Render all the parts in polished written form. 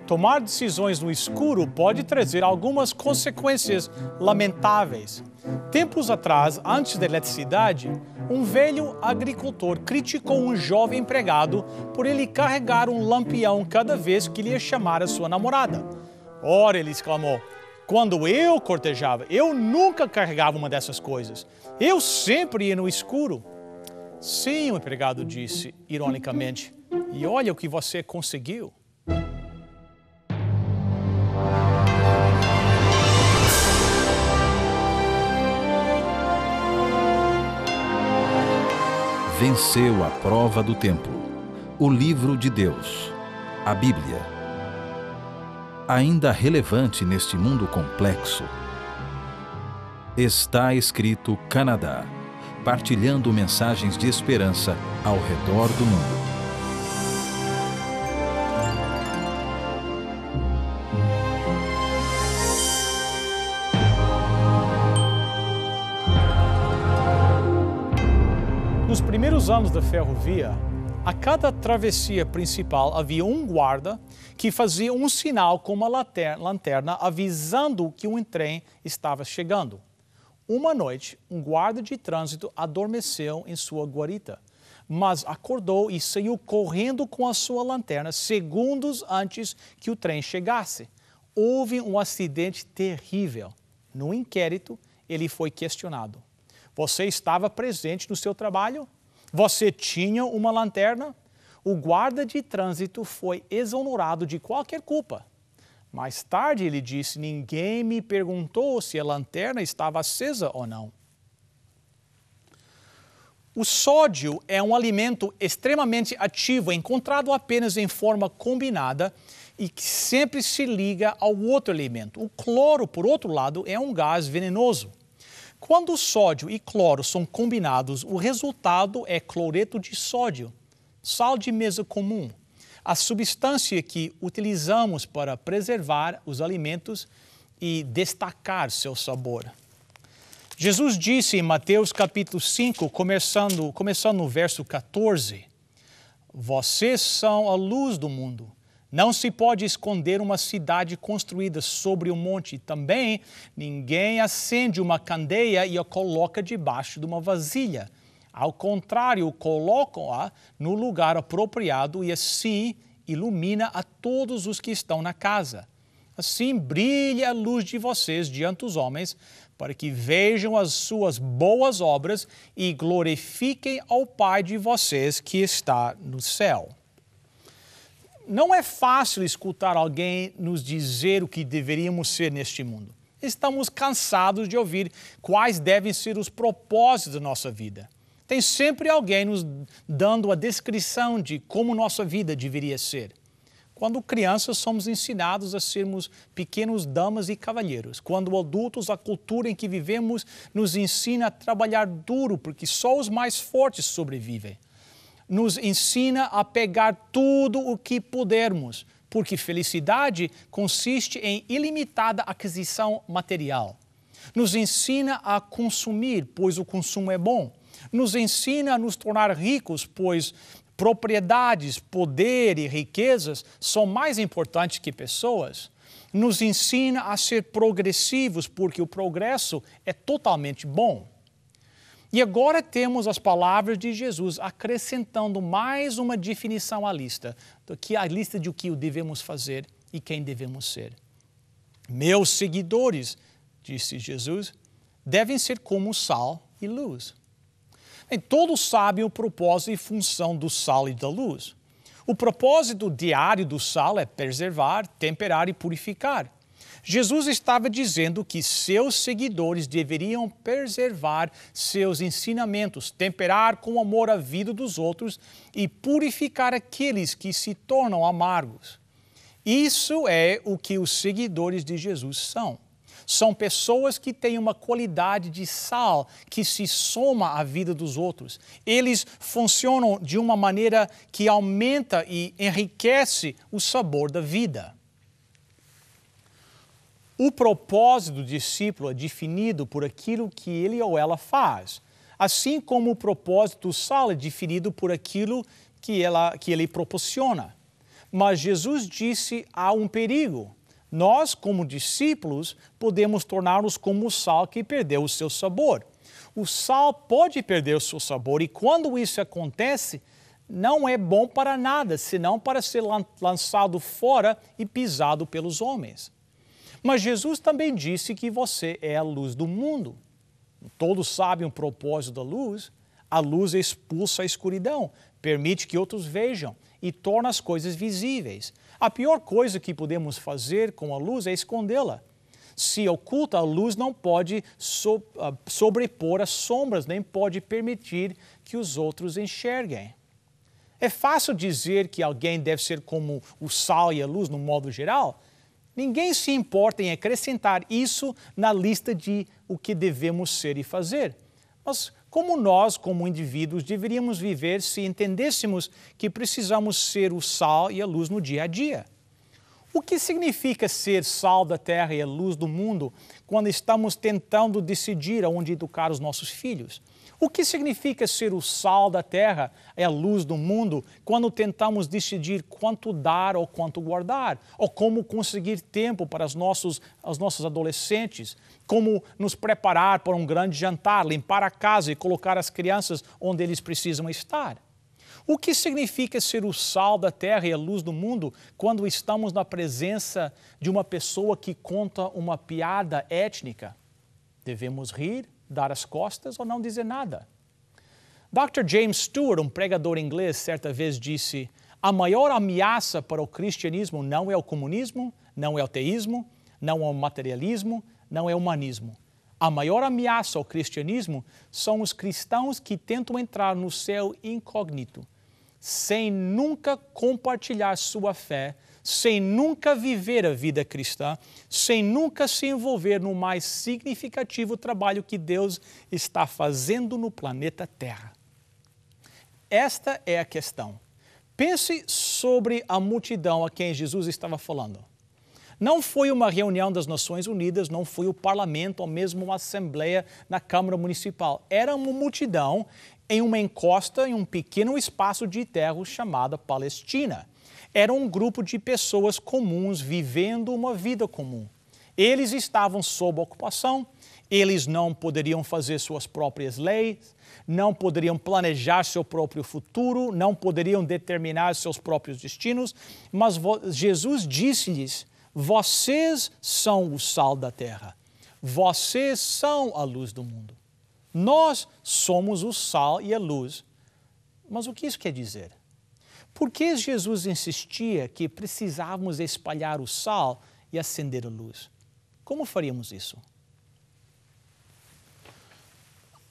Tomar decisões no escuro pode trazer algumas consequências lamentáveis. Tempos atrás, antes da eletricidade, um velho agricultor criticou um jovem empregado por ele carregar um lampião cada vez que ele ia chamar a sua namorada. Ora, ele exclamou, quando eu cortejava, eu nunca carregava uma dessas coisas. Eu sempre ia no escuro. Sim, o empregado disse, ironicamente, e olha o que você conseguiu. Venceu a prova do tempo. O livro de Deus, a Bíblia. Ainda relevante neste mundo complexo. Está escrito Canadá, partilhando mensagens de esperança ao redor do mundo. Nos primeiros anos da ferrovia, a cada travessia principal havia um guarda que fazia um sinal com uma lanterna avisando que um trem estava chegando. Uma noite, um guarda de trânsito adormeceu em sua guarita, mas acordou e saiu correndo com a sua lanterna segundos antes que o trem chegasse. Houve um acidente terrível. No inquérito, ele foi questionado. Você estava presente no seu trabalho? Você tinha uma lanterna? O guarda de trânsito foi exonerado de qualquer culpa. Mais tarde ele disse, ninguém me perguntou se a lanterna estava acesa ou não. O sódio é um alimento extremamente ativo, encontrado apenas em forma combinada e que sempre se liga ao outro elemento. O cloro, por outro lado, é um gás venenoso. Quando sódio e cloro são combinados, o resultado é cloreto de sódio, sal de mesa comum, a substância que utilizamos para preservar os alimentos e destacar seu sabor. Jesus disse em Mateus capítulo 5, começando no verso 14, vocês são a luz do mundo. Não se pode esconder uma cidade construída sobre um monte. Também ninguém acende uma candeia e a coloca debaixo de uma vasilha. Ao contrário, colocam-a no lugar apropriado e assim ilumina a todos os que estão na casa. Assim brilha a luz de vocês diante dos homens, para que vejam as suas boas obras e glorifiquem ao Pai de vocês que está no céu. Não é fácil escutar alguém nos dizer o que deveríamos ser neste mundo. Estamos cansados de ouvir quais devem ser os propósitos da nossa vida. Tem sempre alguém nos dando a descrição de como nossa vida deveria ser. Quando crianças, somos ensinados a sermos pequenos damas e cavalheiros. Quando adultos, a cultura em que vivemos nos ensina a trabalhar duro, porque só os mais fortes sobrevivem. Nos ensina a pegar tudo o que pudermos, porque felicidade consiste em ilimitada aquisição material. Nos ensina a consumir, pois o consumo é bom. Nos ensina a nos tornar ricos, pois propriedades, poder e riquezas são mais importantes que pessoas. Nos ensina a ser progressivos, porque o progresso é totalmente bom. E agora temos as palavras de Jesus acrescentando mais uma definição à lista, a lista de o que devemos fazer e quem devemos ser. Meus seguidores, disse Jesus, devem ser como sal e luz. Todos sabem o propósito e função do sal e da luz. O propósito diário do sal é preservar, temperar e purificar. Jesus estava dizendo que seus seguidores deveriam preservar seus ensinamentos, temperar com amor a vida dos outros e purificar aqueles que se tornam amargos. Isso é o que os seguidores de Jesus são. São pessoas que têm uma qualidade de sal que se soma à vida dos outros. Eles funcionam de uma maneira que aumenta e enriquece o sabor da vida. O propósito do discípulo é definido por aquilo que ele ou ela faz, assim como o propósito do sal é definido por aquilo que ele proporciona. Mas Jesus disse há um perigo. Nós, como discípulos, podemos tornar-nos como o sal que perdeu o seu sabor. O sal pode perder o seu sabor e quando isso acontece, não é bom para nada, senão para ser lançado fora e pisado pelos homens. Mas Jesus também disse que você é a luz do mundo. Todos sabem o propósito da luz. A luz expulsa a escuridão, permite que outros vejam e torna as coisas visíveis. A pior coisa que podemos fazer com a luz é escondê-la. Se oculta, a luz não pode sobrepor as sombras, nem pode permitir que os outros enxerguem. É fácil dizer que alguém deve ser como o sal e a luz no modo geral. Ninguém se importa em acrescentar isso na lista de o que devemos ser e fazer. Mas como nós, como indivíduos, deveríamos viver se entendêssemos que precisamos ser o sal e a luz no dia a dia? O que significa ser sal da terra e a luz do mundo quando estamos tentando decidir aonde educar os nossos filhos? O que significa ser o sal da terra e a luz do mundo quando tentamos decidir quanto dar ou quanto guardar? Ou como conseguir tempo para os nossos adolescentes? Como nos preparar para um grande jantar, limpar a casa e colocar as crianças onde eles precisam estar? O que significa ser o sal da terra e a luz do mundo quando estamos na presença de uma pessoa que conta uma piada étnica? Devemos rir, dar as costas ou não dizer nada? Dr. James Stewart, um pregador inglês, certa vez disse: a maior ameaça para o cristianismo não é o comunismo, não é o teísmo, não é o materialismo, não é o humanismo. A maior ameaça ao cristianismo são os cristãos que tentam entrar no céu incógnito, sem nunca compartilhar sua fé, sem nunca viver a vida cristã, sem nunca se envolver no mais significativo trabalho que Deus está fazendo no planeta Terra. Esta é a questão. Pense sobre a multidão a quem Jesus estava falando. Não foi uma reunião das Nações Unidas, não foi o parlamento ou mesmo uma assembleia na Câmara Municipal. Era uma multidão em uma encosta em um pequeno espaço de terra chamada Palestina. Era um grupo de pessoas comuns vivendo uma vida comum. Eles estavam sob ocupação, eles não poderiam fazer suas próprias leis, não poderiam planejar seu próprio futuro, não poderiam determinar seus próprios destinos, mas Jesus disse-lhes: vocês são o sal da terra, vocês são a luz do mundo. Nós somos o sal e a luz. Mas o que isso quer dizer? Por que Jesus insistia que precisávamos espalhar o sal e acender a luz? Como faríamos isso?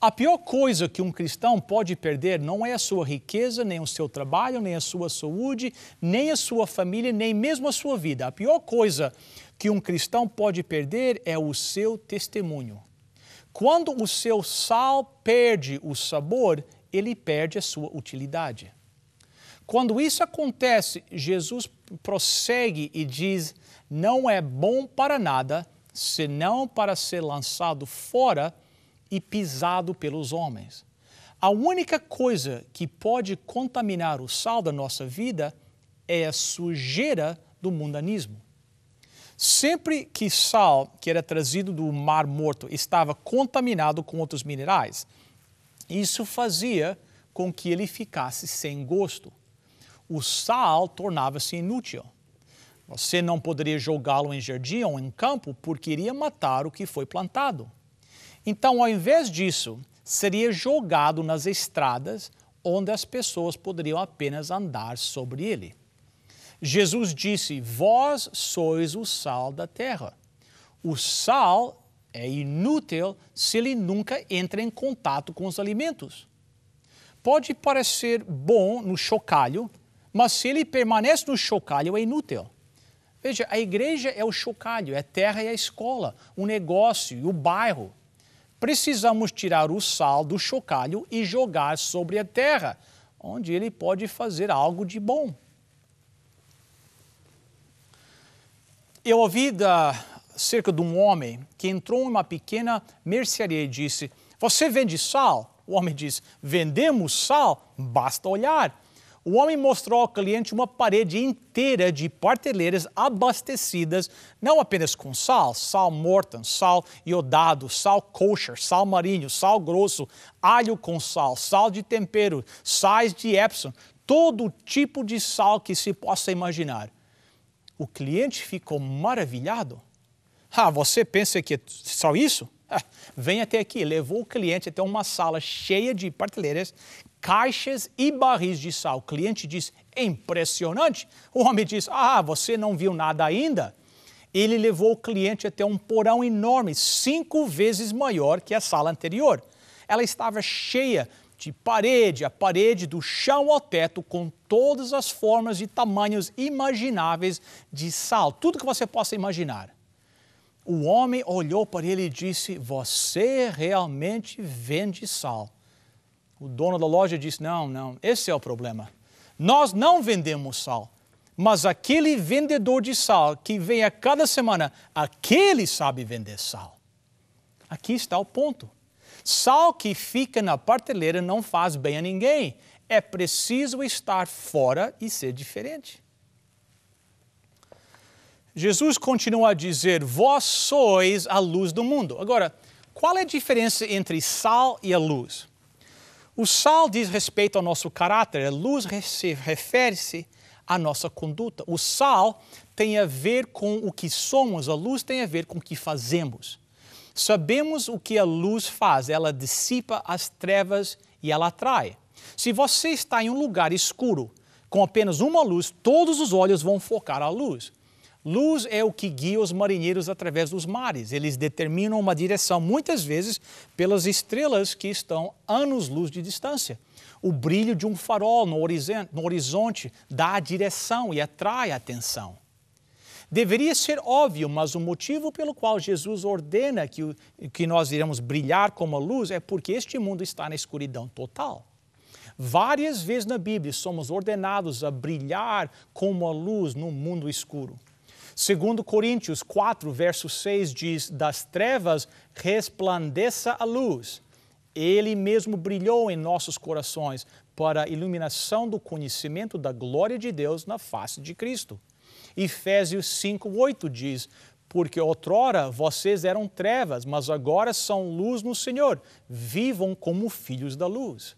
A pior coisa que um cristão pode perder não é a sua riqueza, nem o seu trabalho, nem a sua saúde, nem a sua família, nem mesmo a sua vida. A pior coisa que um cristão pode perder é o seu testemunho. Quando o seu sal perde o sabor, ele perde a sua utilidade. Quando isso acontece, Jesus prossegue e diz: não é bom para nada, senão para ser lançado fora e pisado pelos homens. A única coisa que pode contaminar o sal da nossa vida é a sujeira do mundanismo. Sempre que sal, que era trazido do Mar Morto, estava contaminado com outros minerais, isso fazia com que ele ficasse sem gosto. O sal tornava-se inútil. Você não poderia jogá-lo em jardim ou em campo porque iria matar o que foi plantado. Então, ao invés disso, seria jogado nas estradas onde as pessoas poderiam apenas andar sobre ele. Jesus disse: vós sois o sal da terra. O sal é inútil se ele nunca entra em contato com os alimentos. Pode parecer bom no chocalho, mas se ele permanece no chocalho é inútil. Veja, a igreja é o chocalho, a terra é a escola, o negócio e o bairro. Precisamos tirar o sal do chocalho e jogar sobre a terra, onde ele pode fazer algo de bom. Eu ouvi acerca de um homem que entrou em uma pequena mercearia e disse: você vende sal? O homem disse: vendemos sal? Basta olhar. O homem mostrou ao cliente uma parede inteira de prateleiras abastecidas não apenas com sal, sal morton, sal iodado, sal kosher, sal marinho, sal grosso, alho com sal, sal de tempero, sais de Epsom, todo tipo de sal que se possa imaginar. O cliente ficou maravilhado. Você pensa que é só isso? Vem até aqui. Levou o cliente até uma sala cheia de prateleiras, caixas e barris de sal. O cliente diz, é impressionante. O homem diz, você não viu nada ainda? Ele levou o cliente até um porão enorme, 5 vezes maior que a sala anterior. Ela estava cheia de a parede do chão ao teto, com todas as formas e tamanhos imagináveis de sal, tudo que você possa imaginar. O homem olhou para ele e disse, você realmente vende sal. O dono da loja disse, não, esse é o problema. Nós não vendemos sal, mas aquele vendedor de sal que vem a cada semana, aquele sabe vender sal. Aqui está o ponto. Sal que fica na prateleira não faz bem a ninguém. É preciso estar fora e ser diferente. Jesus continua a dizer, vós sois a luz do mundo. Agora, qual é a diferença entre sal e a luz? O sal diz respeito ao nosso caráter, a luz refere-se à nossa conduta. O sal tem a ver com o que somos, a luz tem a ver com o que fazemos. Sabemos o que a luz faz, ela dissipa as trevas e ela atrai. Se você está em um lugar escuro, com apenas uma luz, todos os olhos vão focar a luz. Luz é o que guia os marinheiros através dos mares. Eles determinam uma direção, muitas vezes, pelas estrelas que estão anos-luz de distância. O brilho de um farol no horizonte dá a direção e atrai a atenção. Deveria ser óbvio, mas o motivo pelo qual Jesus ordena que nós iremos brilhar como a luz é porque este mundo está na escuridão total. Várias vezes na Bíblia somos ordenados a brilhar como a luz no mundo escuro. 2 Coríntios 4, verso 6 diz, das trevas resplandeça a luz. Ele mesmo brilhou em nossos corações para a iluminação do conhecimento da glória de Deus na face de Cristo. Efésios 5:8 diz, porque outrora vocês eram trevas, mas agora são luz no Senhor. Vivam como filhos da luz.